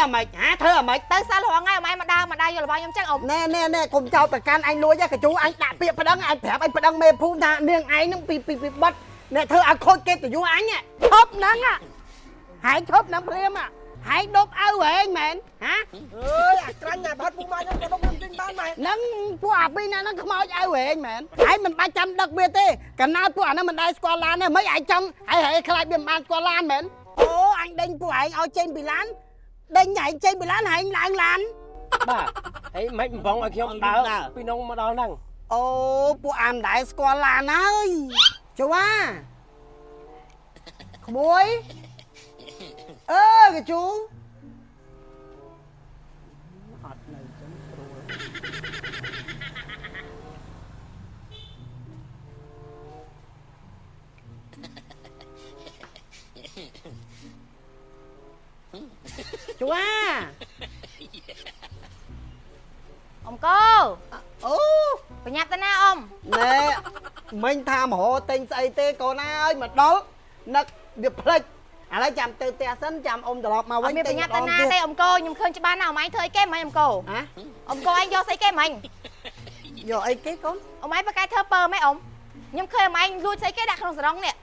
à mày hả thơ à mày tới sao là ngay mà đau vô là bao nhiêu chắc ông nè cùng chào tất cả anh nuôi ra cái chú anh đã bịa phải đăng anh thẹp anh phải đăng mê phu thà niềng anh nó bị bắt nè thơ anh khôi kê từ chú anh á thốp nắng à hãy thốp nắng phim à hãy đốt áo về anh mẹ hả ơi anh nhà bắt phu mai nó có đốt trên ban mày nắng phu à pin nó không mau áo về anh mẹ hãy mình 300 đặc biệt đi cả nào phu nó mình đây Scotland này mấy anh trong hãy khai biên ban Scotland mẹ ô anh đinh phu anh ở trên bị lán đinh nhảy trên bị lán hãy anh lán bà ấy mấy mình vòng ở kia ông đỡ pin ông mà đo năng ô phu anh đại Scotland ơi chú à khối cái chú chú à ông cô ô phải nhặt tên na ông nè mình tham hộ tình xây tê cô na ơi mà đó nấc điệp plek lấy chạm từ tè sân chạm ông từ lọt mà ông phải nhặt tên na đây ông cô nhưng khơi cho ba nào máy thôi cái mày ông cô hả ông cô anh do xây cái mình rồi ấy cái con ông ấy phải cái thơ pơ mấy ông nhưng khơi mà anh lui xây cái đặt không rong nè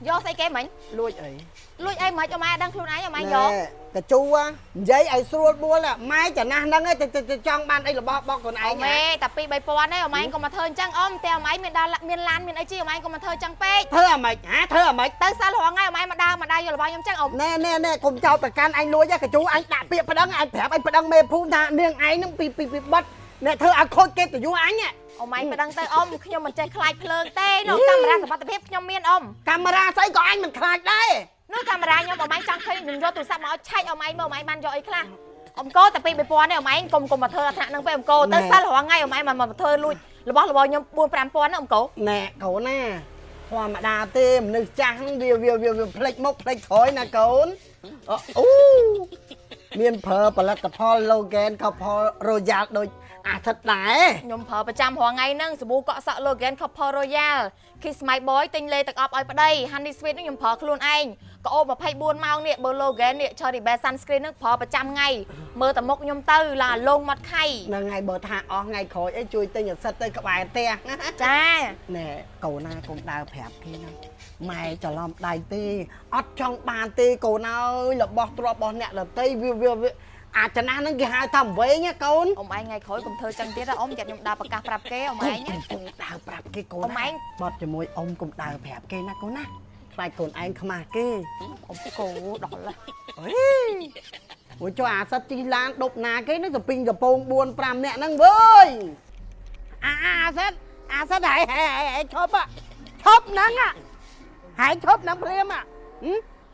do xây cái mình lui ấy lui ai mà cho mai đang luôn ấy cho mai vô cái chú á giấy ấy xua bua là mai chả năng đang ấy trong ban đây là bo còn ai mẹ tập pi bay pon đấy ông anh còn mà thơ trăng ôm teo máy miền lan miền ấy chi ông anh còn mà thơ trăng pe thơ à mày hả thơ à mày tới sao là ngay ông anh mà đau vô là bao nhiêu trăng ông nè cùng chào tất cả anh nuôi ra cái chú anh đã bịa phải đăng anh thẹp anh phải đăng mê phu thà niềng anh nó bị bắt nè thơ anh khôi kê từ chú anh á ông anh phải đăng tay ông khi mình chơi khai phơi tê nó cameraสำหรับភាពខ្ញុំមានông camera xây có anh mình khai đây nó cameraខ្ញុំông anhចង់ឃើញនឹងយកទូរស័ព្ទមកឆែកông anhមើលông anhបានយកអីខ្លះông côតែពី2000នេះông anhកុំមកធ្វើអាថ្នាក់នឹងពេលông côទៅសិលរងថ្ងៃông anhមកធ្វើលួចរបស់ខ្ញុំ4 5000ណាông cô ណែកូនណាធម្មតាទេមនុស្សចាស់វាផ្លេចមុខផ្លេចក្រោយណាកូនអូមានប្រើផលិតផល Logan ក៏ផល Royal ដូចអាថិតដែរខ្ញុំប្រើប្រចាំរាល់ថ្ងៃហ្នឹងសាប៊ូកក់សក់ Logan Couple Royal Kiss My Boy ទិញលេទឹកអប់ឲ្យប្តី Honey Sweet នេះខ្ញុំប្រើខ្លួនឯងក៏អូ24ម៉ោងនេះបើ Logan នេះ Cherry Bear Sunscreen ហ្នឹងប្រើប្រចាំថ្ងៃមើលតែមុខខ្ញុំទៅឡាលងមាត់ខៃហ្នឹងហើយបើថាអស់ថ្ងៃក្រោយអីជួយទិញអាសិតទៅក្បែរផ្ទះចាណែកូនណាកុំដើរប្រាប់គេណាម៉ែច្រឡំដៃទេអត់ចង់បានទេកូនអើយរបស់ទ្រពរបស់អ្នកដតីវាអាចចំណាស់ហ្នឹងគេហៅថាវែងណាកូនអ៊ំឯងថ្ងៃក្រោយកុំធ្វើចឹងទៀតអ៊ំចាត់ខ្ញុំដើរប្រកាសប្រាប់គេអ៊ំឯងដើរប្រាប់គេកូនអ៊ំឯងបត់ជាមួយអ៊ំកុំដើរប្រាប់គេណាកូនណាខ្លាចកូនឯងខ្មាស់គេអ៊ំគោដល់អើយអូចុះអាសិតជីឡានដប់ណាគេនឹងទៅពីងកំពង4 5នាក់ហ្នឹងវើយអាសិតហើយឈប់ហ្នឹងហើយឈប់ហ្នឹងភ្លាម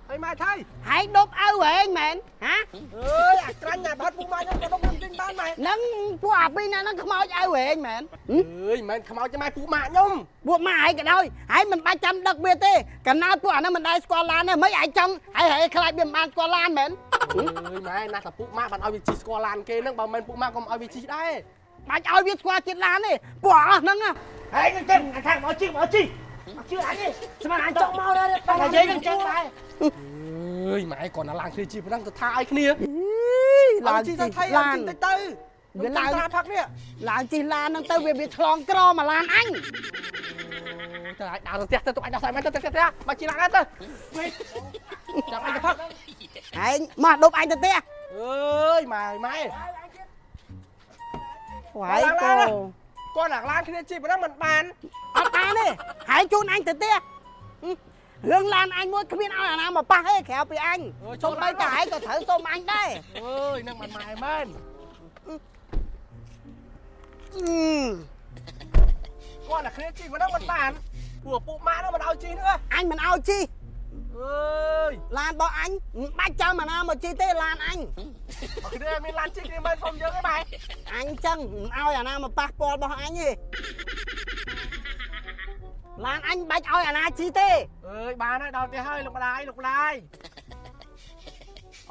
ហើយម៉ែថៃហើយដប់អៅហែងមែនហ៎អើយអាnhà bắt phu mai nó có đốt trên ban mày ហ្នឹងពួកអាពីណាហ្នឹងខ្មោចអៅហែងមែនអើយមិនខ្មោចចាំម៉ែពូម៉ាក់ខ្ញុំពួកម៉ាក់ហើយក៏ដោយហើយមិនបាច់ចាំដឹកវាទេកាលណាពួកអាហ្នឹងមិនដែរស្គាល់ឡានទេមិនអាចចង់ហើយខ្លាចវាមិនបានស្គាល់ឡានមែនអើយម៉ែណាស់តែពូម៉ាក់បានឲ្យវាជីស្គាល់ឡានគេហ្នឹងបើមិនពូម៉ាក់កុំឲ្យវាជីដែរបាច់ឲ្យវាស្គាល់ជាតិឡានទេពួកអស់ហ្នឹងហើយចឹងអាខាងមកជីជឿអញទេស្មានអញចង់មកដែរតែនិយាយនឹងចឹងដែរអើយម៉ែគាត់ណាឡើងគ្នាជីប៉ុណ្ណឹងទៅថាឲ្យគ្នាឡើងជីទៅថៃឡើងទៅវាឡើងផឹកនេះឡើងជីឡានហ្នឹងទៅវាឆ្លងក្រមកឡានអញទៅឲ្យដើរទៅផ្ទះទៅទុកអញដោះស្រាយមិនទៅផ្ទះមកជីឡានទៅចាំអញទៅផឹកឯងមកដប់អញទៅផ្ទះអើយម៉ែវាយកូគាត់ឡើងឡានគ្នាជីប៉ុណ្ណឹងមិនបានអត់បានទេហើយជូនអញទៅផ្ទះរឿងឡានអញមួយគ្មានឲ្យអាណាមកប៉ះទេក្រៅពីអញសុំបីតែឯងក៏ត្រូវសុំអញដែរអើយនឹងមិនម៉ែមែនគាត់តែគ្នាជីប៉ុណ្ណឹងមិនបានព្រោះពុកម៉ាក់នោះមិនឲ្យជីnữaអញមិនឲ្យជីអើយឡានរបស់អញមិនបាច់ចាំអាណាមកជីទេឡានអញបើគ្នាមានឡានជីគ្នាមិនសុំយើងទេបែអញចឹងមិនឲ្យអាណាមកប៉ះពាល់របស់អញទេឡានអញបាច់ឲ្យអាណាជីទេអើយបានហើយដល់ផ្ទះហើយលោកម្ដាយ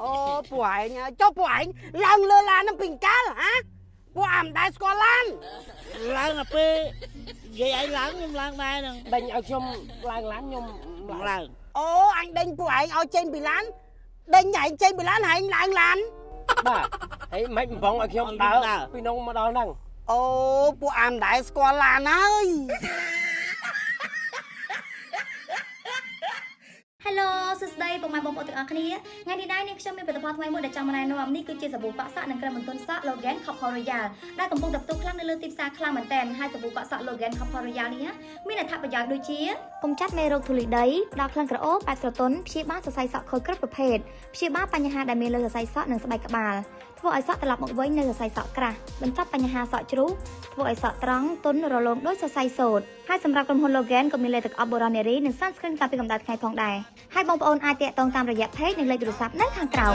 អូពួកឯងចុះពួកឯងឡើងលើឡានហ្នឹងពីកាលហ៎ពួកអាមិនដែលស្គាល់ឡានឡើងទៅពេលនិយាយឯងឡើងខ្ញុំឡើងដែរហ្នឹងដេញឲ្យខ្ញុំឡើងឡានខ្ញុំឡើងអូអញដេញពួកឯងឲ្យចេញពីឡានដេញឯងចេញពីឡានហើយឡើងឡាន បាទហើយមិនបងឲ្យខ្ញុំដើរពីនងមកដល់ហ្នឹង អូពួកអានដែរស្គាល់ឡានហើយ Hello សួស្តីបងប្អូនទាំងអស់គ្នាថ្ងៃនេះដែរនាងខ្ញុំមានផលិតផលថ្មីមួយដែលចង់មកណែនាំនេះគឺជាសាប៊ូកក់សក់និងក្រែមបន្ទន់សក់ Logan Couple Royal ដែលកំពុងតែផ្ទុះខ្លាំងនៅលើទីផ្សារខ្លាំងមែនទែនហើយសាប៊ូកក់សក់ Logan Couple Royal នេះមានអត្ថប្រយោជន៍ដូចជាកម្ចាត់មេរោគធូលីដីផ្ដល់ក្លិនក្រអូបបែបស្រទន់ព្យាបាលសរសៃសក់ខូចគ្រប់ប្រភេទព្យាបាលបញ្ហាដែលមានលើសរសៃសក់និងស្បែកក្បាលធ្វើឲ្យសក់ត្រឡប់មកវិញនៅសរសៃសក់ក្រាស់បញ្ចប់បញ្ហាសក់ជ្រុះធ្វើឲ្យសក់ត្រង់ទន់រលោងដូចសរសៃសូត្រហើយសម្រាប់ក្រុមហ៊ុន Logan ក៏មានលេខទឹកអប់បូរ៉ានេរីនិង sunscreen ការពារកម្ដៅថ្ងៃផងដែរហើយបងប្អូនអាចទាក់ទងតាមរយៈ page និងលេខទូរស័ព្ទនៅខាងក្រោម